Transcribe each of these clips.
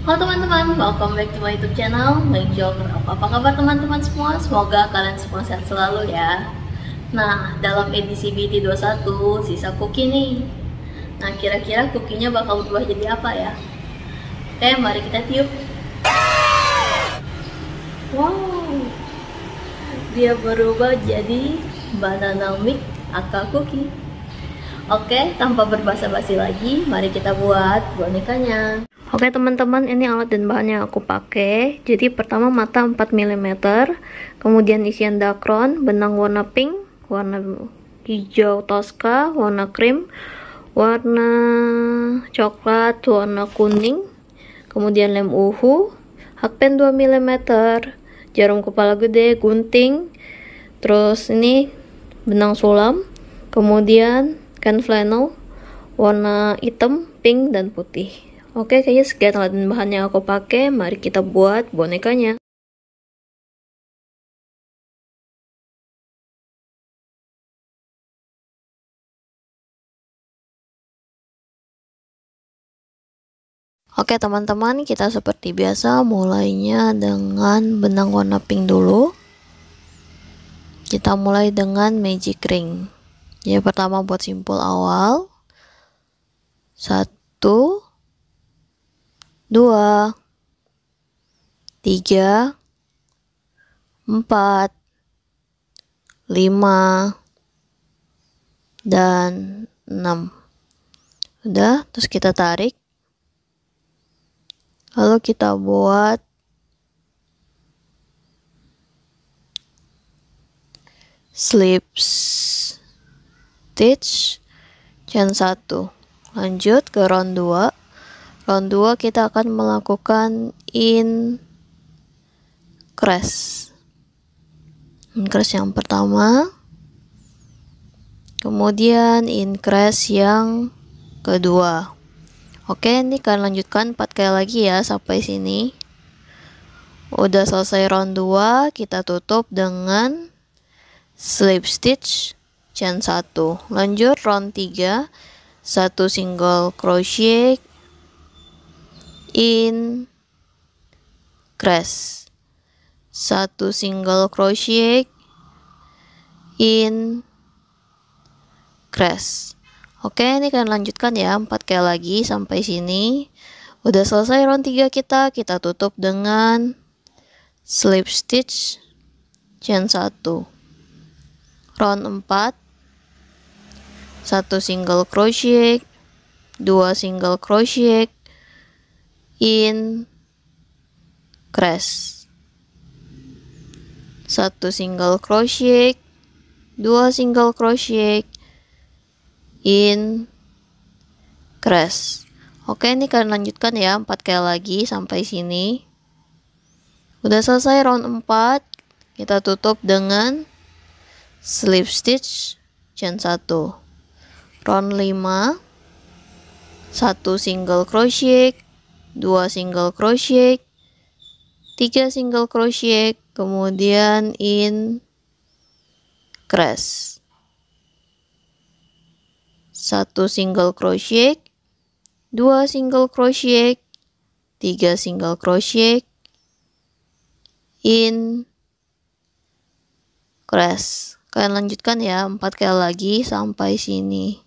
Halo teman-teman, welcome back to my YouTube channel, Make Jogger. Apa kabar teman-teman semua? Semoga kalian semua sehat selalu ya. Nah, dalam edisi BT21 sisa cookie nih. Nah, kira-kira cookie-nya bakal berubah jadi apa ya? Oke, mari kita tiup. Wow, dia berubah jadi banana milk atau cookie. Oke, tanpa berbasa-basi lagi, mari kita buat bonekanya. Oke teman-teman, ini alat dan bahan yang aku pakai. Jadi pertama mata 4 mm, kemudian isian dakron, benang warna pink, warna hijau Tosca, warna krim, warna coklat, warna kuning, kemudian lem uhu, hakpen 2 mm, jarum kepala gede, gunting, terus ini benang sulam, kemudian kain flannel warna hitam, pink, dan putih. Oke, kayaknya sekian alat dan bahan yang aku pakai. Mari kita buat bonekanya. Oke teman-teman, kita seperti biasa mulainya dengan benang warna pink dulu. Kita mulai dengan magic ring. Jadi pertama buat simpul awal. 1, 2, 3, 4, 5, dan 6. Udah, terus kita tarik. Lalu kita buat slip stitch chain 1. Lanjut ke round 2. Round 2 kita akan melakukan increase yang pertama, kemudian increase yang kedua. Oke, ini kalian lanjutkan 4 kali lagi ya sampai sini. Udah selesai round 2, kita tutup dengan slip stitch chain 1. Lanjut round 3, 1 single crochet, increase, 1 single crochet, increase. Oke, ini kalian lanjutkan ya 4 kali lagi sampai sini. Udah selesai round 3 kita tutup dengan slip stitch chain 1. Round 4, 1 single crochet, 2 single crochet, increase, 1 single crochet, 2 single crochet, increase. Oke, ini kalian lanjutkan ya 4 kali lagi sampai sini. Udah selesai round 4, kita tutup dengan slip stitch chain 1. Round 5, 1 single crochet, 2 single crochet, 3 single crochet, kemudian increase, 1 single crochet, 2 single crochet, 3 single crochet, increase. Kalian lanjutkan ya 4 kali lagi sampai sini.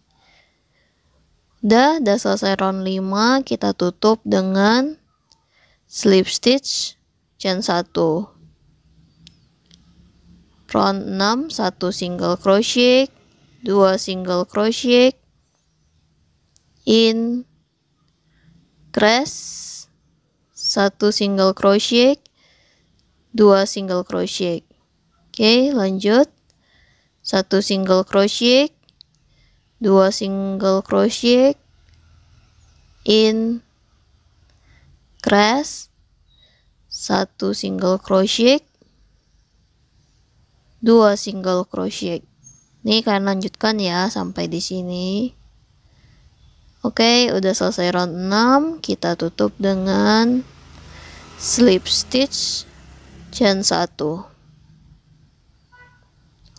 Udah selesai round 5, kita tutup dengan slip stitch chain 1. Round 6, 1 single crochet, 2 single crochet, increase, 1 single crochet, 2 single crochet. Oke, lanjut. 1 single crochet, 2 single crochet, increase, 1 single crochet, 2 single crochet. Nih kalian lanjutkan ya sampai di sini. Oke, udah selesai round 6, kita tutup dengan slip stitch chain 1.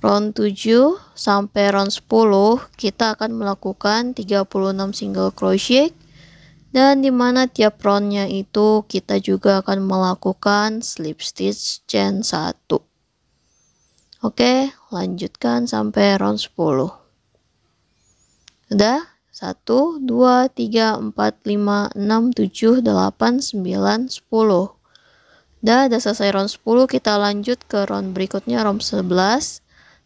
Round 7 sampai round 10 kita akan melakukan 36 single crochet, Dan dimana tiap roundnya itu kita juga akan melakukan slip stitch chain 1. Oke, lanjutkan sampai round 10. Udah? 1, 2, 3, 4, 5, 6, 7, 8, 9, 10. Udah selesai round 10, kita lanjut ke round berikutnya, round 11.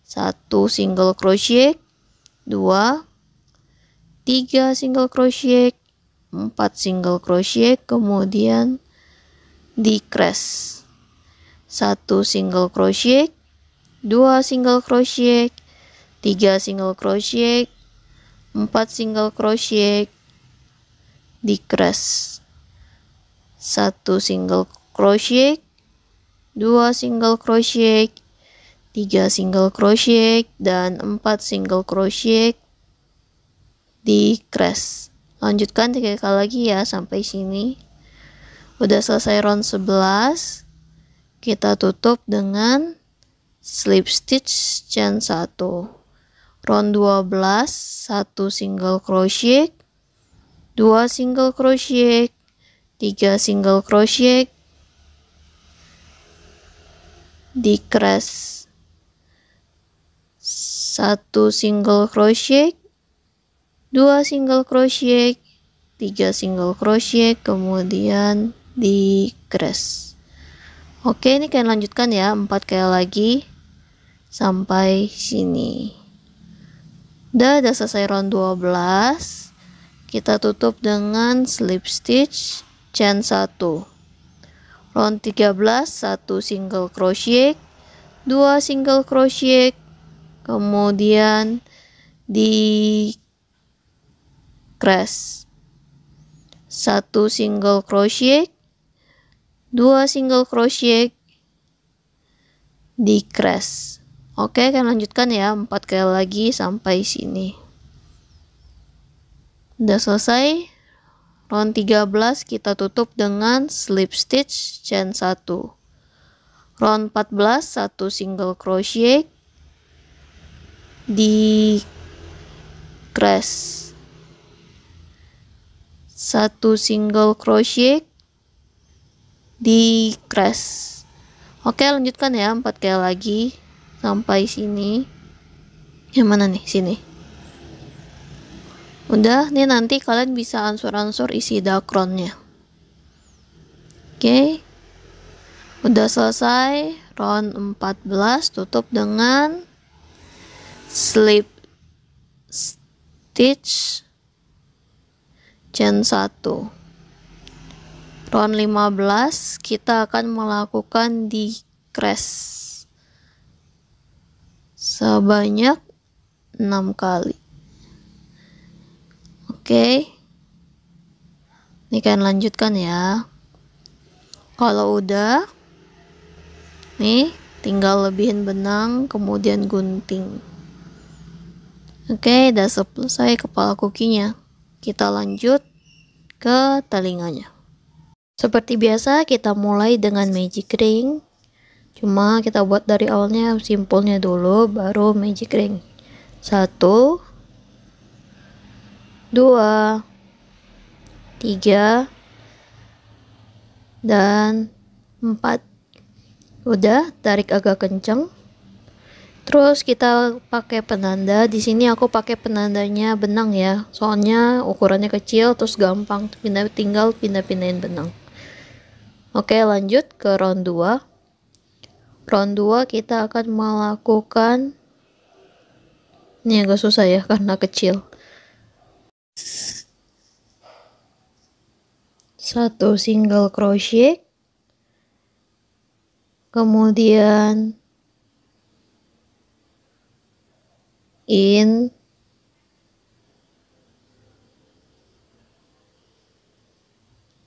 1 single crochet, 2, 3 single crochet, 4 single crochet, kemudian decrease. 1 single crochet, 2 single crochet, 3 single crochet, 4 single crochet, decrease. 1 single crochet, 2 single crochet, 3 single crochet, dan 4 single crochet, decrease. Lanjutkan 3 kali lagi ya sampai sini. Udah selesai round 11, kita tutup dengan slip stitch chain 1. Round 12, 1 single crochet, 2 single crochet, 3 single crochet, decrease. 1 single crochet, 2 single crochet, 3 single crochet, kemudian decrease. Oke, ini kalian lanjutkan ya 4 kali lagi sampai sini. Udah selesai round 12, kita tutup dengan slip stitch chain 1. Round 13, 1 single crochet, 2 single crochet, kemudian decrease. 1 single crochet, 2 single crochet, decrease. Oke, kalian lanjutkan ya 4 kali lagi sampai sini. Udah selesai round 13, kita tutup dengan slip stitch chain 1. Round 14, 1 single crochet, decrease. 1 single crochet, decrease. Oke, lanjutkan ya 4 kali lagi sampai sini. Yang mana nih? Sini. Udah, nih nanti kalian bisa ansur-ansur isi backgroundnya. Oke. Udah selesai round 14, tutup dengan slip stitch chain 1. Round 15 kita akan melakukan decrease sebanyak 6 kali. Oke. Ini kalian lanjutkan ya. Kalau udah, nih tinggal lebihin benang kemudian gunting. Oke, udah selesai kepala kukinya. Kita lanjut ke telinganya. Seperti biasa kita mulai dengan magic ring. Cuma kita buat dari awalnya simpulnya dulu, baru magic ring. 1, 2, 3, dan 4. Udah, tarik agak kenceng. Terus kita pakai penanda. Di sini aku pakai penandanya benang ya. Soalnya ukurannya kecil, terus gampang tinggal pindah-pindahin benang. Oke, lanjut ke round 2. Round 2 kita akan melakukan, ini agak susah ya karena kecil. 1 single crochet, kemudian in,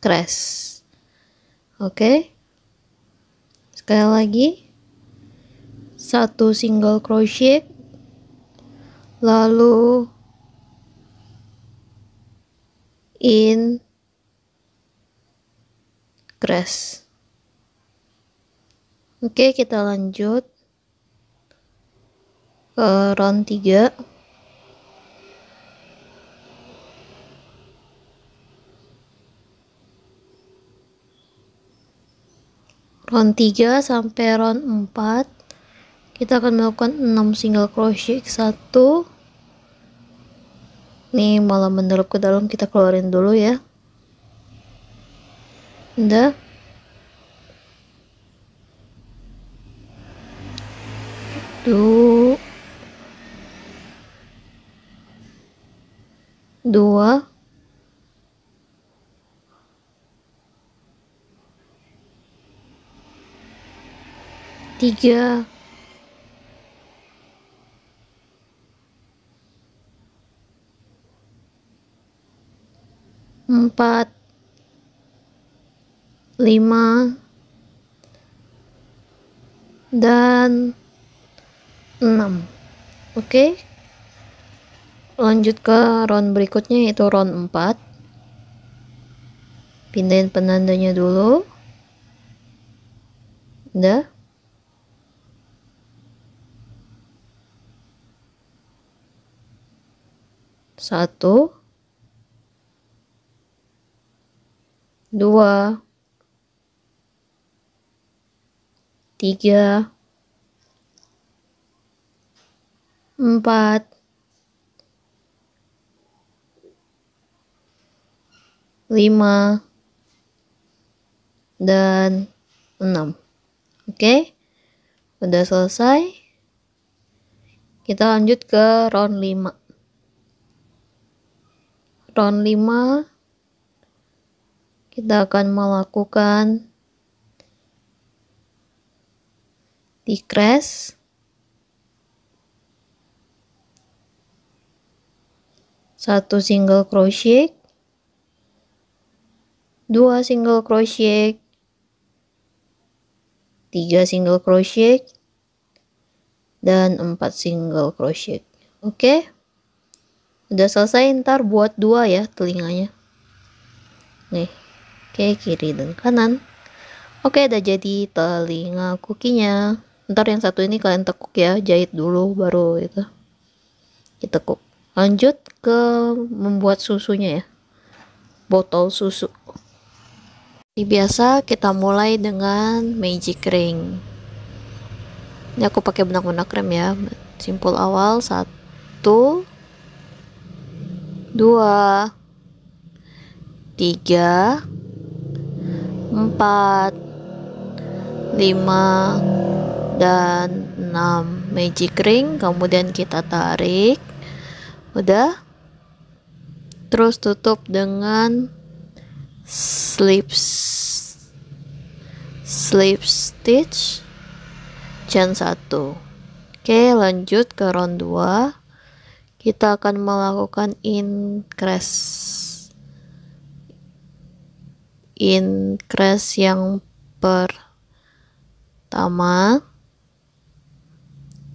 crease. Oke, sekali lagi 1 single crochet, lalu in, crease. Oke, kita lanjut ke round 3. round 3 sampai round 4 kita akan melakukan 6 single crochet. 1, nih malah mendalam ke dalam, kita keluarin dulu ya. Udah, 2, 3, 4, 5, dan 6. Oke, lanjut ke round berikutnya, yaitu round 4. Pindahin penandanya dulu. Udah, 1, 2, 3, 4, 5, dan 6. Oke, udah selesai. Kita lanjut ke round 5. Round 5 kita akan melakukan decrease, 1 single crochet, 2 single crochet, 3 single crochet, dan 4 single crochet. Oke, udah selesai. Ntar buat 2 ya telinganya nih. Oke, kiri dan kanan. Oke, udah jadi telinga kukinya. Ntar yang satu ini kalian tekuk ya, jahit dulu baru itu ditekuk. Lanjut ke membuat susunya ya, botol susu. Biasa kita mulai dengan magic ring. Ini aku pakai benang-benang krem ya. Simpul awal, 1, 2, 3, 4, 5, dan 6 magic ring. Kemudian kita tarik. Udah, terus tutup dengan slip stitch chain 1. Oke, lanjut ke round 2. Kita akan melakukan increase yang pertama,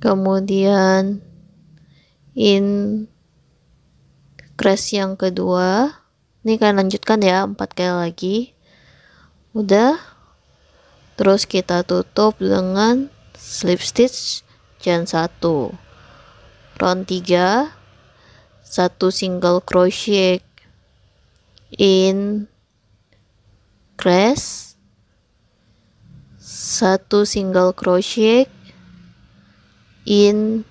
kemudian increase yang kedua. Ini kalian lanjutkan ya 4 kali lagi. Udah, terus kita tutup dengan slip stitch chain 1. Round 3, 1 single crochet increase, 1 single crochet increase.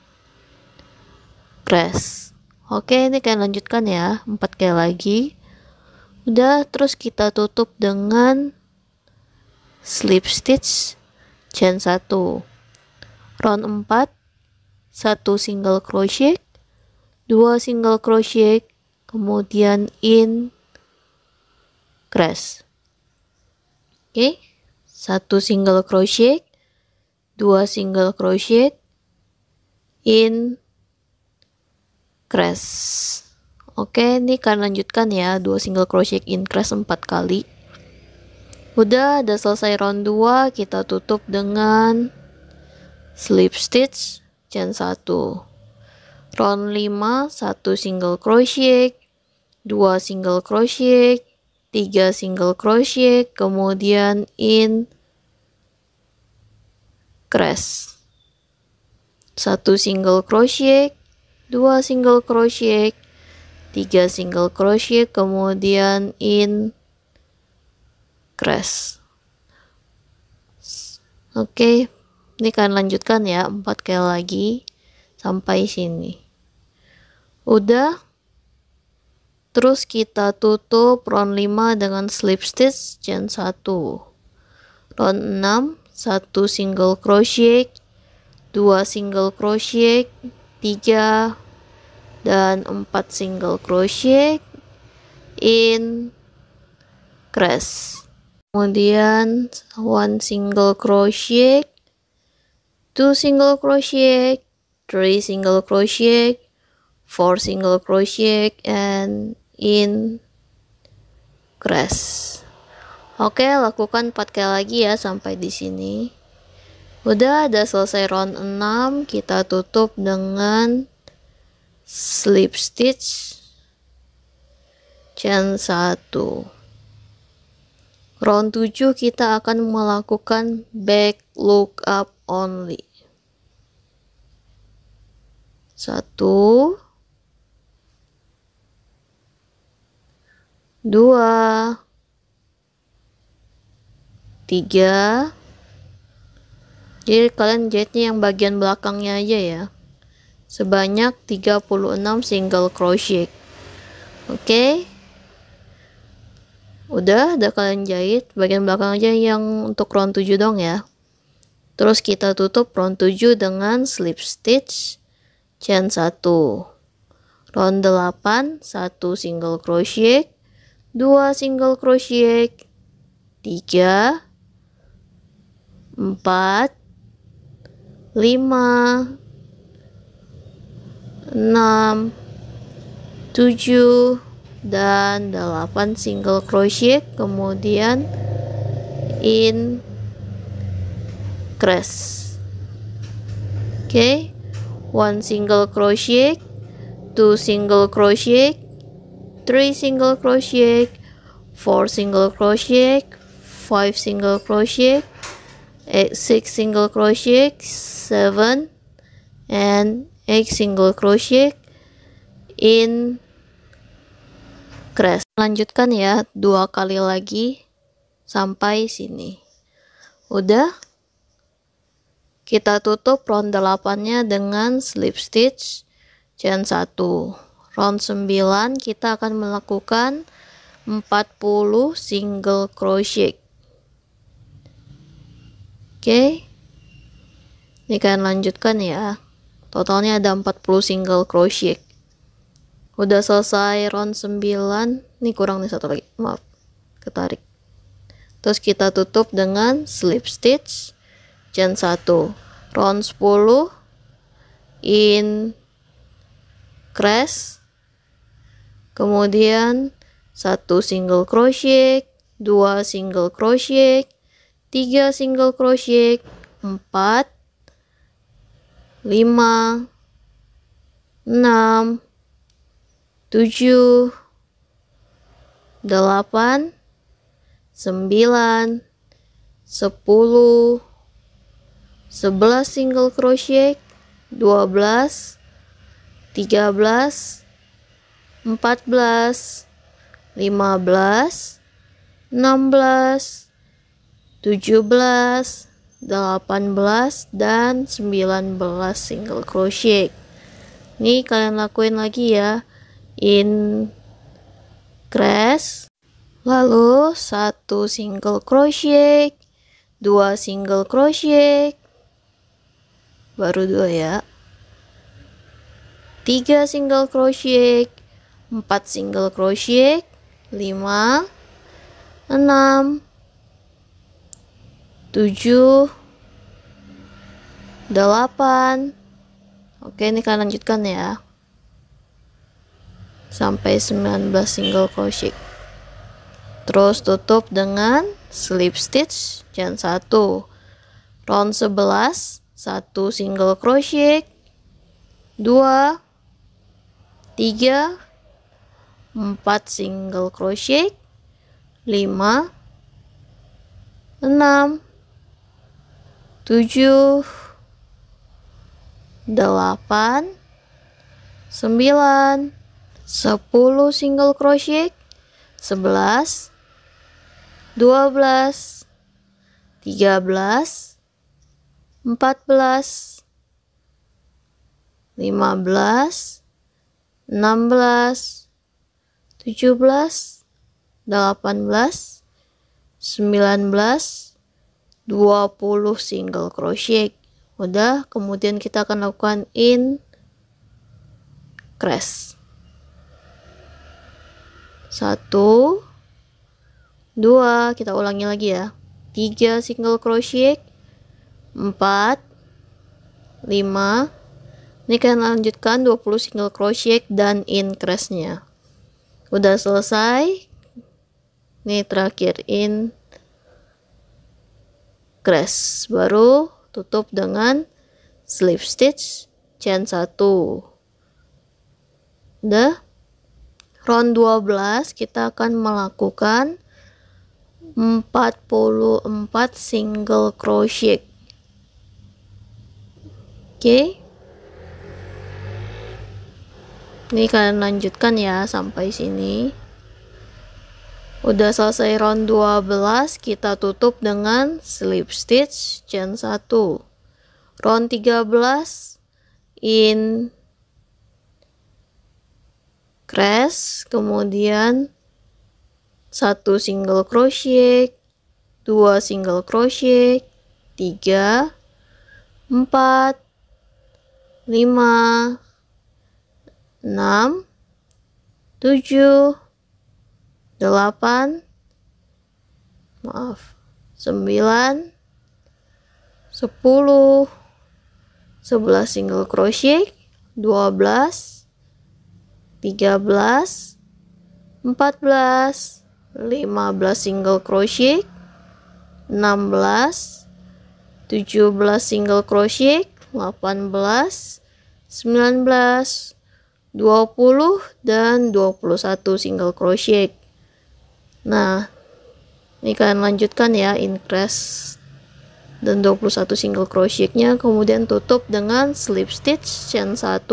Oke, ini kalian lanjutkan ya 4 kali lagi. Udah, terus kita tutup dengan slip stitch chain 1. Round 4, 1 single crochet, 2 single crochet, kemudian increase. Oke, 1 single crochet, 2 single crochet, increase. Oke, ini kalian lanjutkan ya 2 single crochet increase 4 kali. Udah, selesai round 2. Kita tutup dengan slip stitch chain 1. Round 5, 1 single crochet, 2 single crochet, 3 single crochet, kemudian increase. 1 single crochet, 2 single crochet, 3 single crochet, kemudian increase. Oke, ini kalian lanjutkan ya 4 kali lagi sampai sini. Udah. Terus kita tutup round 5 dengan slip stitch chain 1. Round 6, 1 single crochet, 2 single crochet, 3 dan 4 single crochet in crest. Kemudian 1 single crochet, 2 single crochet, 3 single crochet, 4 single crochet and in crest. Oke, lakukan 4 kali lagi ya sampai di sini. Udah ada selesai round 6, kita tutup dengan slip stitch chain 1. Round 7 kita akan melakukan back look up only. 1 2 3. Jadi kalian jahitnya yang bagian belakangnya aja ya. Sebanyak 36 single crochet. Oke. Udah kalian jahit bagian belakang aja yang untuk round 7 dong ya. Terus kita tutup round 7 dengan slip stitch chain 1. Round 8, 1 single crochet, 2 single crochet, 3 4 5 6 7 dan 8 single crochet, kemudian in crest. Oke, 1 single crochet, 2 single crochet, 3 single crochet, 4 single crochet, 5 single crochet, 6 single crochet, 7 and 8 single crochet in crest. Lanjutkan ya 2 kali lagi sampai sini. Udah, kita tutup round 8-nya dengan slip stitch chain 1. Round 9 kita akan melakukan 40 single crochet. Oke, ini kalian lanjutkan ya. Totalnya ada 40 single crochet. Udah selesai round 9. Nih kurang nih satu lagi, maaf, ketarik. Terus kita tutup dengan slip stitch chain 1. Round 10 in crest, kemudian 1 single crochet, 2 single crochet, 3 single crochet, 4 5 6 7 8 9 10 11 single crochet, 12 13 14 15 16 17 18 dan 19 single crochet. Ini kalian lakuin lagi ya in crest, lalu 1 single crochet, 2 single crochet, baru 2 ya, 3 single crochet, 4 single crochet, 5 6 7 8. Oke, ini kalian lanjutkan ya sampai 19 single crochet. Terus tutup dengan slip stitch chain 1. Round 11, 1 single crochet, 2 3 4 single crochet, 5 6 7 8 9 10 single crochet, 11 12 13 14, 15, 16, 17, 18, 19, 20 single crochet. Udah, kemudian kita akan lakukan increase. 1, 2, kita ulangi lagi ya. 3 single crochet, 4, 5. Ini kalian lanjutkan 20 single crochet dan increase nya. Udah selesai. Ini terakhir increase, baru tutup dengan slip stitch chain 1. Udah. Round 12 kita akan melakukan 44 single crochet. Oke. Ini kalian lanjutkan ya sampai sini. Udah selesai round 12, kita tutup dengan slip stitch chain 1. Round 13 increase, kemudian 1 single crochet, 2 single crochet, 3, 4, 5, 6, 7, 8, 9, 10, 11 single crochet, 12, 13, 14, 15 single crochet, 16, 17 single crochet, 18, 19, 20 dan 21 single crochet. Nah, ini kalian lanjutkan ya increase dan 21 single crochet-nya, kemudian tutup dengan slip stitch chain 1.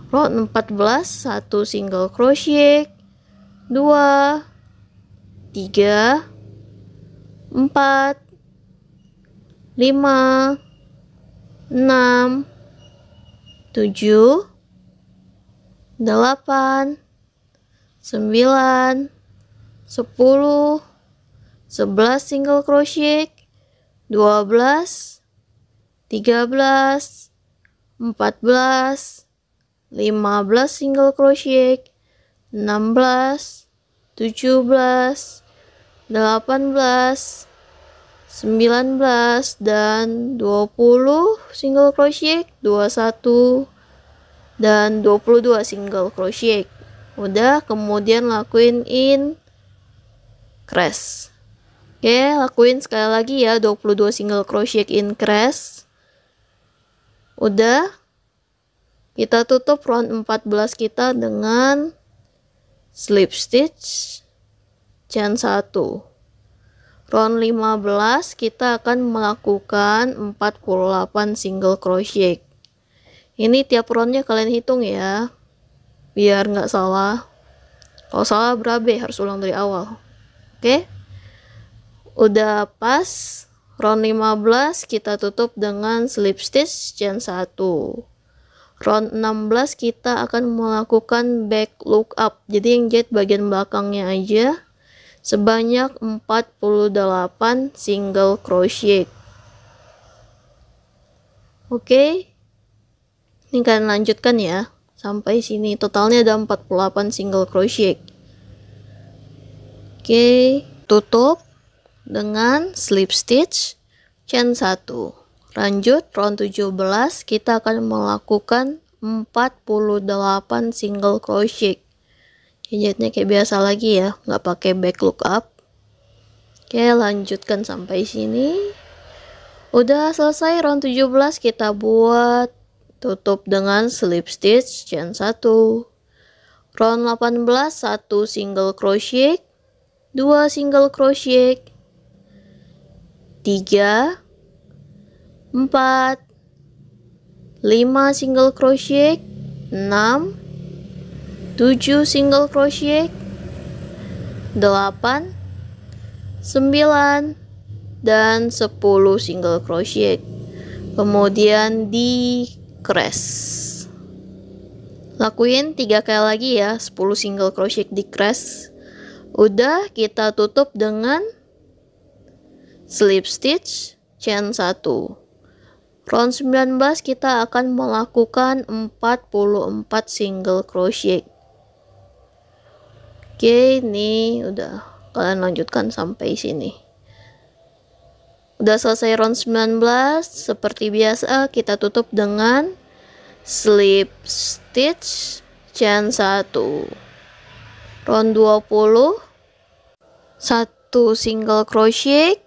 Round 14, 1 single crochet, 2, 3, 4, 5, 6, 7, 8, 9, 10, 11 single crochet, 12, 13, 14, 15 single crochet, 16, 17, 18, 19 dan 20 single crochet, 21 dan 22 single crochet. Udah, kemudian lakuin increase. Oke, lakuin sekali lagi ya 22 single crochet increase. Udah, kita tutup round 14 kita dengan slip stitch chain 1. Round 15 kita akan melakukan 48 single crochet. Ini tiap roundnya kalian hitung ya, biar nggak salah. Kalau salah berabe, harus ulang dari awal. Oke, udah pas. Round 15 kita tutup dengan slip stitch chain 1. Round 16 kita akan melakukan back look up, jadi yang jahit bagian belakangnya aja, sebanyak 48 single crochet. Oke, ini kalian lanjutkan ya sampai sini. Totalnya ada 48 single crochet. Oke, tutup dengan slip stitch chain 1. Lanjut round 17 kita akan melakukan 48 single crochet. Jahitnya kayak biasa lagi ya, nggak pakai back look up. Oke, lanjutkan sampai sini. Udah selesai round 17, kita buat tutup dengan slip stitch chain 1. Round 18, 1 single crochet, 2 single crochet, 3, 4, 5 single crochet, 6, 7 single crochet, 8, 9, dan 10 single crochet. Kemudian decrease. Lakuin 3 kali lagi ya, 10 single crochet decrease. Udah, kita tutup dengan slip stitch chain 1. Round 19 kita akan melakukan 44 single crochet. Oke, ini udah, kalian lanjutkan sampai sini. Udah selesai round 19, seperti biasa kita tutup dengan slip stitch chain 1. Round 20, 1 single crochet,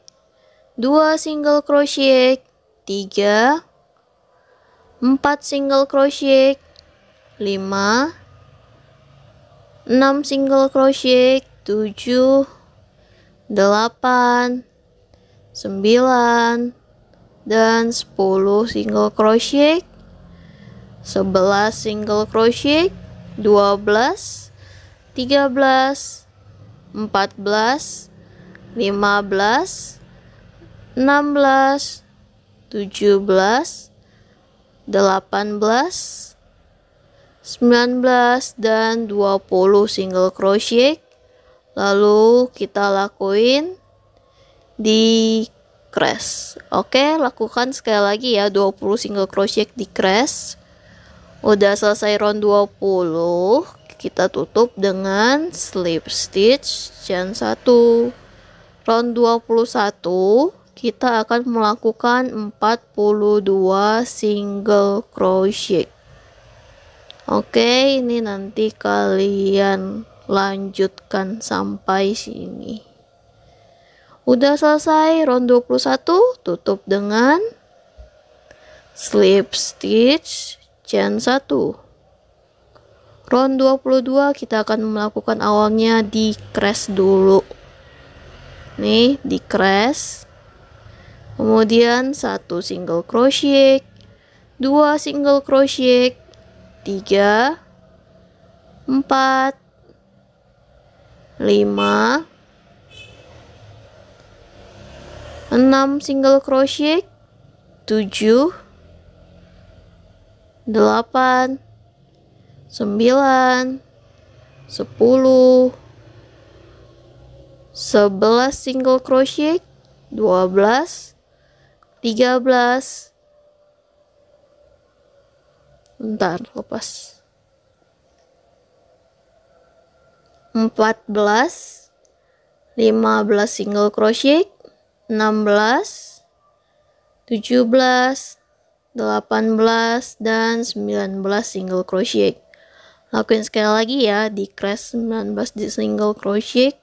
2 single crochet, 3, 4 single crochet, 5, 6 single crochet, 7, 8, 9, dan 10 single crochet, 11 single crochet, 12, 13, 14, 15, 16, 17, 18, 19, dan 20 single crochet. Lalu kita lakuin decrease. Oke, lakukan sekali lagi ya, 20 single crochet decrease. Udah selesai round 20, kita tutup dengan slip stitch chain 1. Round 21 kita akan melakukan 42 single crochet. Oke, ini nanti kalian lanjutkan sampai sini. Udah selesai round 21, tutup dengan slip stitch chain 1. Round 22 kita akan melakukan awalnya decrease dulu. Nih, decrease. Kemudian 1 single crochet, 2 single crochet, 3, 4, 5, 6 single crochet, 7, 8, 9, 10, 11 single crochet, 12, 13, bentar, lepas, 14, 15 single crochet, 16, 17, 18, dan 19 single crochet. Lakuin sekali lagi ya, decrease 19 di single crochet.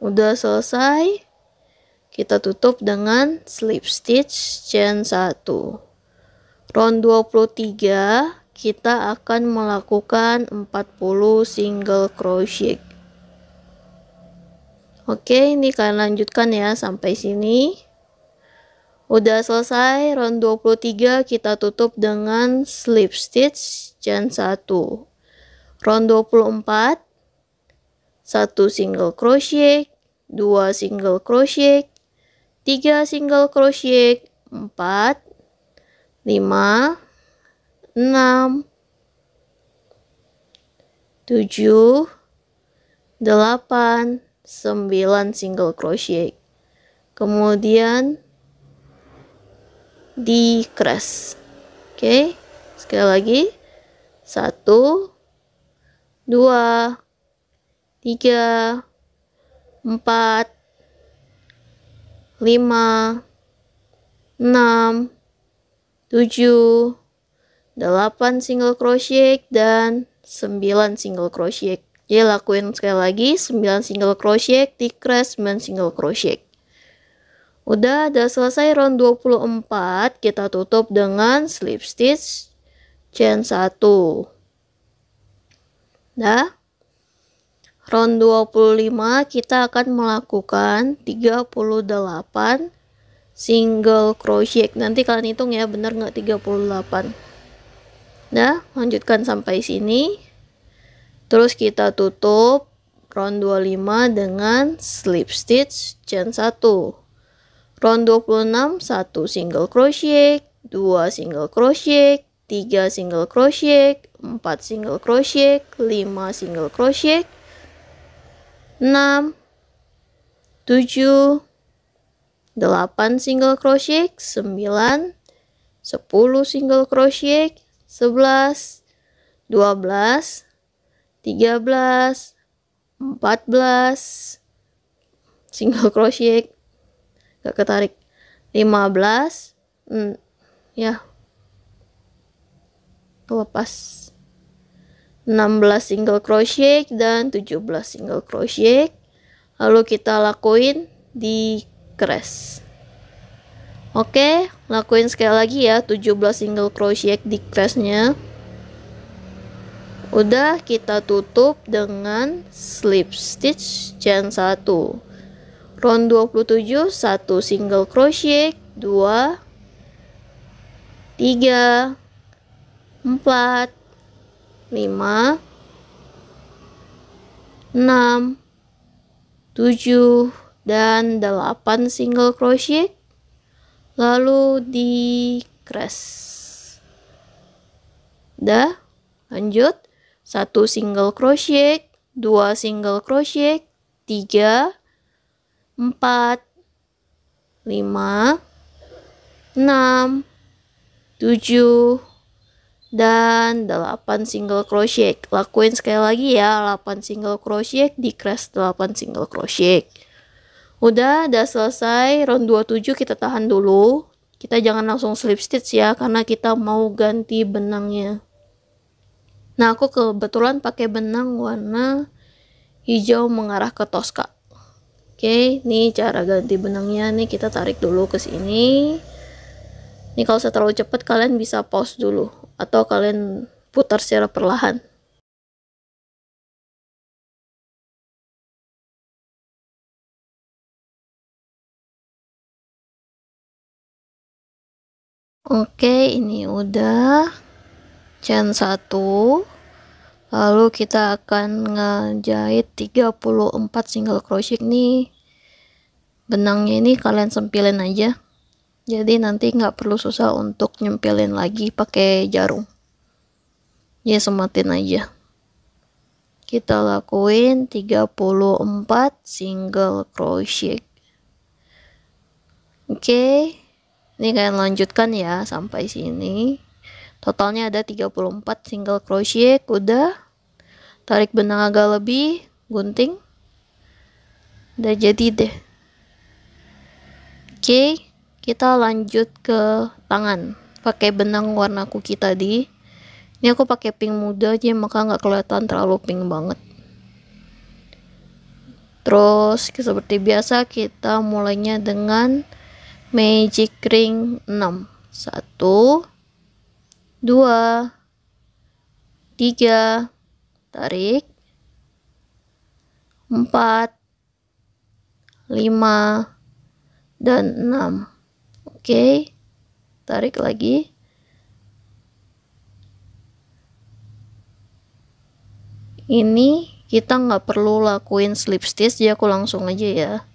Udah selesai, kita tutup dengan slip stitch chain 1. Round 23 kita akan melakukan 40 single crochet. Oke, ini kalian lanjutkan ya sampai sini. Udah selesai round 23, kita tutup dengan slip stitch chain 1. Round 24, 1 single crochet, 2 single crochet, 3 single crochet, 4, 5, 6, 7, 8, 9 single crochet. Kemudian decrease. Oke, sekali lagi, 1, 2, 3, 4, 5, 6, 7, 8 single crochet, dan 9 single crochet. Jadi lakuin sekali lagi, 9 single crochet, decrease 9 single crochet. Udah selesai round 24, kita tutup dengan slip stitch chain 1. Dah. Round 25 kita akan melakukan 38 single crochet. Nanti kalian hitung ya, bener nggak 38. Nah, lanjutkan sampai sini. Terus kita tutup round 25 dengan slip stitch chain 1. Round 26, 1 single crochet, 2 single crochet, 3 single crochet, 4 single crochet, 5 single crochet, 6, 7, 8 single crochet, 9, 10 single crochet, 11, 12, 13, 14 single crochet, gak ketarik, 15, ya lepas, 16 single crochet dan 17 single crochet. Lalu kita lakuin di crease. Oke, lakuin sekali lagi ya, 17 single crochet di crease-nya. Udah, kita tutup dengan slip stitch chain 1. Round 27, 1 single crochet, 2, 3, 4, 5, 6, 7, dan 8 single crochet. Lalu di crease. Udah, lanjut. 1 single crochet, 2 single crochet, 3, 4, 5, 6, 7, dan 8 single crochet. Lakuin sekali lagi ya, 8 single crochet di crease 8 single crochet. Udah selesai. Round 27 kita tahan dulu. Kita jangan langsung slip stitch ya, karena kita mau ganti benangnya. Nah, aku kebetulan pakai benang warna hijau mengarah ke Tosca. Oke, nih cara ganti benangnya nih, kita tarik dulu ke sini. Nih kalau saya terlalu cepat kalian bisa pause dulu atau kalian putar secara perlahan. Oke, ini udah chain 1. Lalu kita akan ngejahit 34 single crochet nih. Benangnya ini kalian sempilin aja. Jadi nanti nggak perlu susah untuk nyempilin lagi pakai jarum. Ya, sematin aja. Kita lakuin 34 single crochet. Oke. Ini kalian lanjutkan ya sampai sini. Totalnya ada 34 single crochet. Udah. Tarik benang agak lebih, gunting. Udah jadi deh. Oke, kita lanjut ke tangan. Pakai benang warna cookie tadi. Ini aku pakai pink muda aja, maka nggak kelihatan terlalu pink banget. Terus seperti biasa kita mulainya dengan magic ring 6. 1, 2, 3, tarik, 4, 5, dan 6. Oke, tarik lagi. Ini kita nggak perlu lakuin slip stitch, jadi aku langsung aja ya.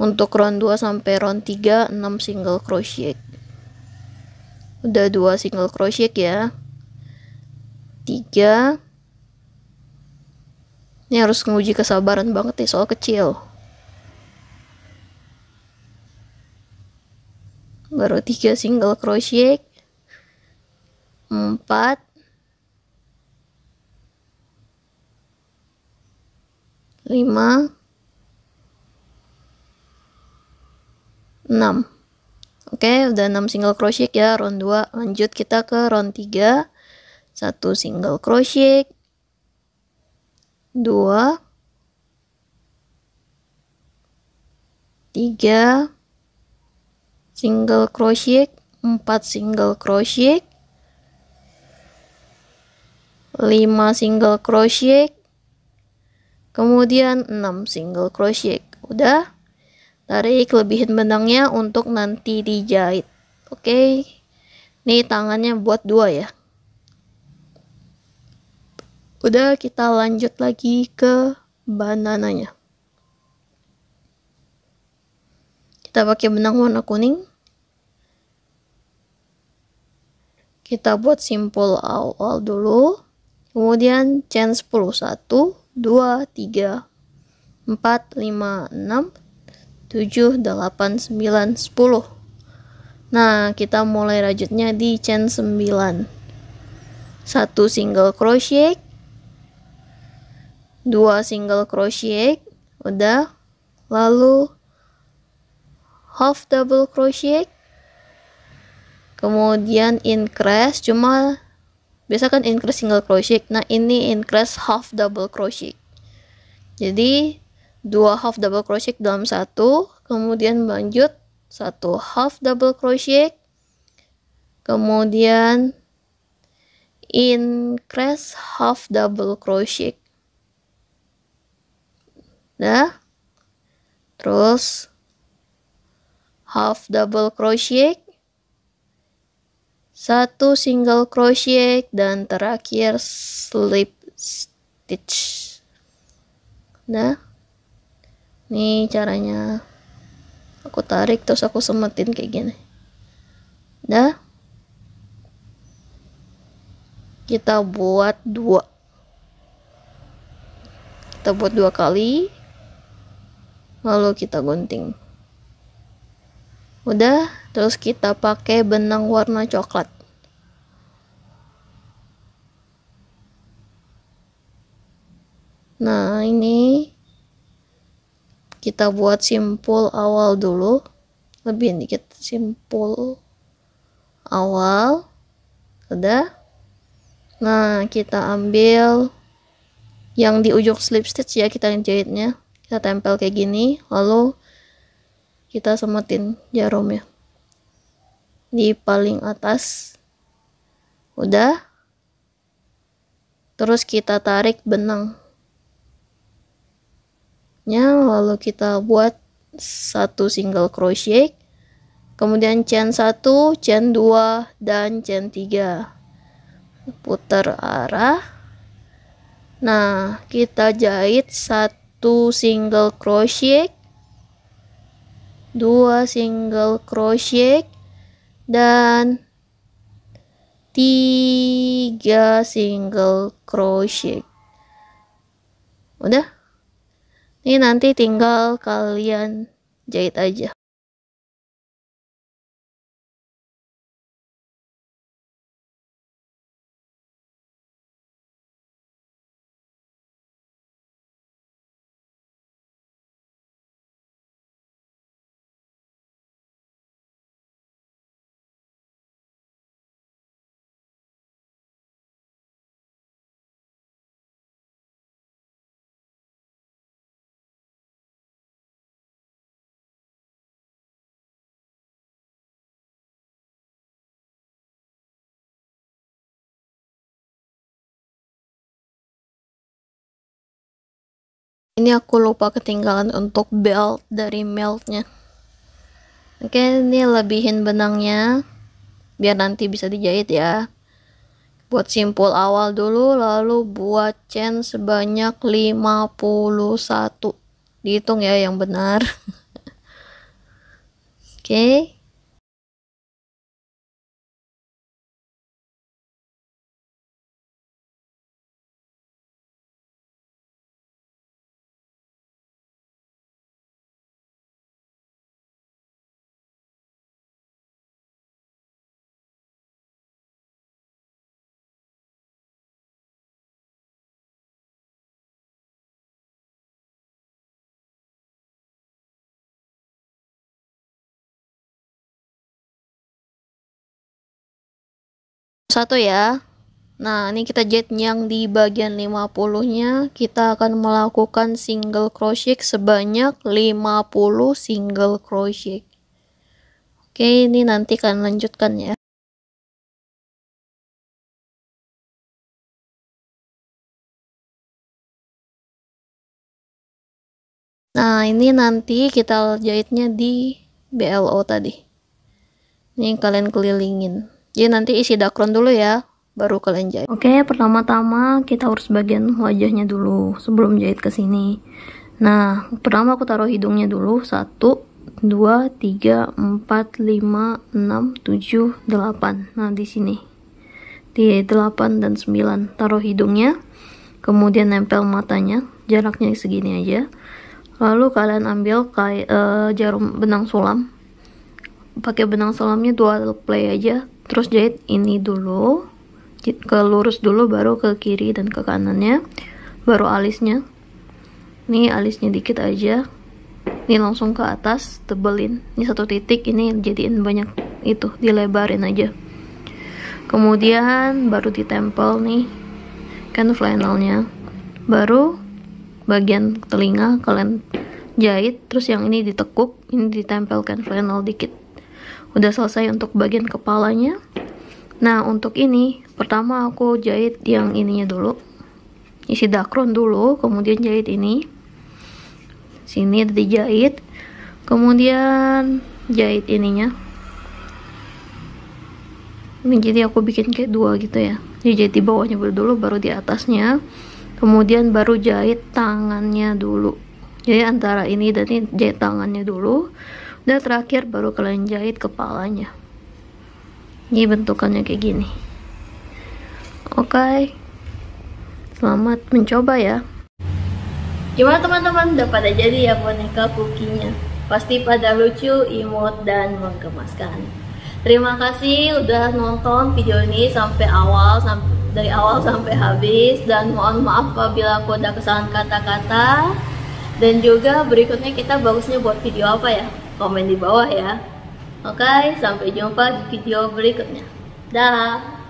Untuk round 2 sampai round 3, 6 single crochet. Udah 2 single crochet ya. 3. Ini harus nguji kesabaran banget ya, soal kecil. Baru 3 single crochet. 4. 5. 6. Oke, udah 6 single crochet ya round 2. Lanjut kita ke round 3. 1 single crochet, 2, 3 single crochet, 4 single crochet, 5 single crochet, kemudian 6 single crochet. Udah, tarik, lebihin benangnya untuk nanti dijahit. Oke, nih tangannya buat 2 ya. Udah, kita lanjut lagi ke banananya. Kita pakai benang warna kuning. Kita buat simpul awal dulu. Kemudian chain 10. 1, 2, 3, 4, 5, 6, 7, 8, 9, 10. Nah, kita mulai rajutnya di chain 9. 1 single crochet, 2 single crochet, udah. Lalu half double crochet, kemudian increase, cuma biasa kan increase single crochet, nah ini increase half double crochet. Jadi 2 half double crochet dalam satu, kemudian lanjut 1 half double crochet, kemudian increase half double crochet. Nah, terus half double crochet, 1 single crochet, dan terakhir slip stitch. Nah, ini caranya. Aku tarik terus aku semetin kayak gini. Nah, kita buat 2. Kita buat 2 kali, lalu kita gunting. Udah, terus kita pakai benang warna coklat. Nah, ini kita buat simpul awal dulu. Lebih dikit simpul awal. Udah. Nah, kita ambil yang di ujung slip stitch ya, kita jahitnya. Kita tempel kayak gini, lalu kita semetin jarumnya di paling atas. Udah. Terus kita tarik benangnya, lalu kita buat 1 single crochet, kemudian chain 1, chain 2, dan chain 3. Putar arah. Nah, kita jahit 1 single crochet, 2 single crochet, dan 3 single crochet. Udah. Ini nanti tinggal kalian jahit aja. Ini aku lupa ketinggalan untuk belt dari meltnya. Oke, ini lebihin benangnya biar nanti bisa dijahit ya. Buat simpul awal dulu, lalu buat chain sebanyak 51. Dihitung ya yang benar. Oke. Satu ya. Nah, ini kita jahit yang di bagian 50-nya. Kita akan melakukan single crochet sebanyak 50 single crochet. Oke, ini nanti kalian lanjutkan ya. Nah, ini nanti kita jahitnya di BLO tadi. Ini kalian kelilingin. Jadi nanti isi dakron dulu ya, baru kalian jahit. Oke, pertama-tama kita urus bagian wajahnya dulu sebelum jahit ke sini. Nah, pertama aku taruh hidungnya dulu, 1, 2, 3, 4, 5, 6, 7, 8. Nah, di sini. Di 8 dan 9. Taruh hidungnya. Kemudian nempel matanya. Jaraknya segini aja. Lalu kalian ambil kayak jarum benang sulam. Pakai benang sulamnya dual play aja. Terus jahit ini dulu. Ke lurus dulu, baru ke kiri dan ke kanannya. Baru alisnya. Nih alisnya dikit aja. Ini langsung ke atas, tebelin. Ini 1 titik, ini jadiin banyak itu, dilebarin aja. Kemudian baru ditempel nih kan flannelnya. Baru bagian telinga kalian jahit, terus yang ini ditekuk, ini ditempelkan flannel dikit. Udah selesai untuk bagian kepalanya. Nah, untuk ini pertama aku jahit yang ininya dulu. Isi dakron dulu, kemudian jahit ini. Sini dijahit, kemudian jahit ininya. Ini jadi aku bikin kayak 2 gitu ya. Jadi jahit di bawahnya dulu, baru di atasnya, kemudian baru jahit tangannya dulu. Jadi antara ini dan ini jahit tangannya dulu, dan terakhir baru kalian jahit kepalanya. Ini bentukannya kayak gini. Oke, selamat mencoba ya. Gimana teman-teman, udah pada jadi ya boneka kukinya? Pasti pada lucu, imut, dan menggemaskan. Terima kasih udah nonton video ini sampai awal, dari awal sampai habis. Dan mohon maaf apabila aku ada kesalahan kata-kata. Dan juga berikutnya kita bagusnya buat video apa ya? Komen di bawah ya. Oke, sampai jumpa di video berikutnya. Dah.